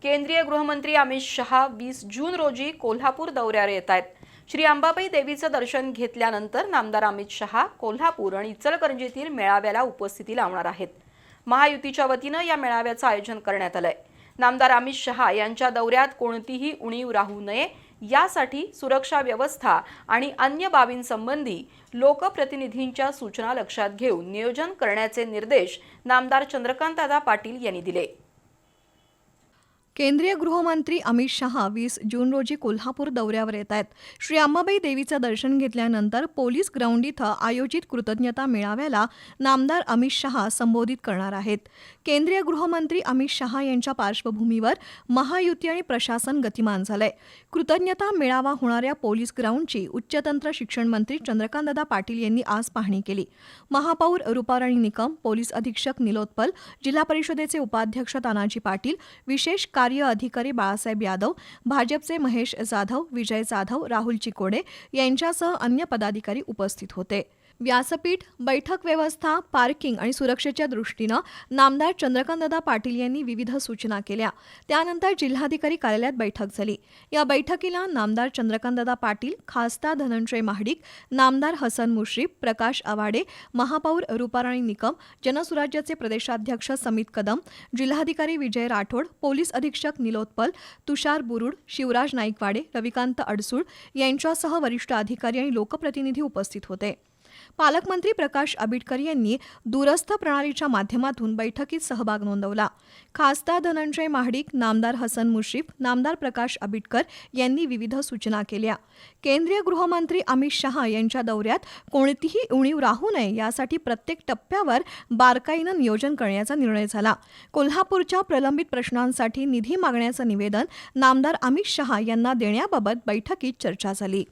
केंद्रीय गृहमंत्री अमित शहा 20 जून रोजी कोल्हापूर दौऱ्यावर येत आहेत। श्री अंबाबाई देवीचं दर्शन घेतल्यानंतर नामदार अमित शहा कोल्हापूर आणि इचलकरंजीतील मेळाव्याला उपस्थिती लावणार आहेत। महायुतीच्या वतीनं या मेळाव्याचं आयोजन करण्यात आलंय। नामदार अमित शहा यांच्या दौऱ्यात कोणतीही उणीव राहू नये यासाठी सुरक्षा व्यवस्था आणि अन्य बाबींसंबंधी लोकप्रतिनिधींच्या सूचना लक्षात घेऊन नियोजन करण्याचे निर्देश नामदार चंद्रकांतदादा पाटील यांनी दिले। केंद्रीय गृहमंत्री अमित शहा 20 जून रोजी कोल्हापूर दौऱ्यावर येत आहेत। श्री अंबाबाई देवीचं दर्शन घेतल्यानंतर पोलीस ग्राउंड इथं आयोजित कृतज्ञता मेळाव्याला नामदार अमित शहा संबोधित करणार आहेत। केंद्रीय गृहमंत्री अमित शहा यांच्या पार्श्वभूमीवर महायुती आणि प्रशासन गतिमान झालंय। कृतज्ञता मेळावा होणाऱ्या पोलीस ग्राउंडची उच्चतंत्र शिक्षण मंत्री चंद्रकांतदादा पाटील यांनी आज पाहणी केली। महापौर रूपाराणी निकम, पोलीस अधीक्षक निलोत्पल, जिल्हा परिषदेचे उपाध्यक्ष तानाजी पाटील, विशेष कार्य अधिकारी बाळासाहेब यादव, भाजपचे महेश जाधव, विजय जाधव, राहुल चिकोडे यांच्यासह अन्य पदाधिकारी उपस्थित होते। व्यासपीठ, बैठक व्यवस्था, पार्किंग आणि सुरक्षेच्या दृष्टीनं नामदार चंद्रकांतदादा पाटील यांनी विविध सूचना केल्या। त्यानंतर जिल्हाधिकारी कार्यालयात बैठक झाली। या बैठकीला नामदार चंद्रकांतदादा पाटील, खासदार धनंजय महाडिक, नामदार हसन मुश्रीफ, प्रकाश आवाडे, महापौर रूपाराणी निकम, जनसुराज्याचे प्रदेशाध्यक्ष समित कदम, जिल्हाधिकारी विजय राठोड, पोलीस अधीक्षक निलोत्पल, तुषार बुरुड, शिवराज नाईकवाडे, रविकांत अडसूळ यांच्यासह वरिष्ठ अधिकारी आणि लोकप्रतिनिधी उपस्थित होते। पालकमंत्री प्रकाश आंबेडकर यांनी दूरस्थ प्रणालीच्या माध्यमातून बैठकीत सहभाग नोंदवला। खासदार धनंजय महाडिक, नामदार हसन मुश्रीफ, नामदार प्रकाश आंबेडकर यांनी विविध सूचना केल्या। केंद्रीय गृहमंत्री अमित शहा यांच्या दौऱ्यात कोणतीही उणीव राहू नये यासाठी प्रत्येक टप्प्यावर बारकाईनं नियोजन करण्याचा निर्णय झाला। कोल्हापूरच्या प्रलंबित प्रश्नांसाठी निधी मागण्याचं निवेदन नामदार अमित शहा यांना देण्याबाबत बैठकीत चर्चा झाली।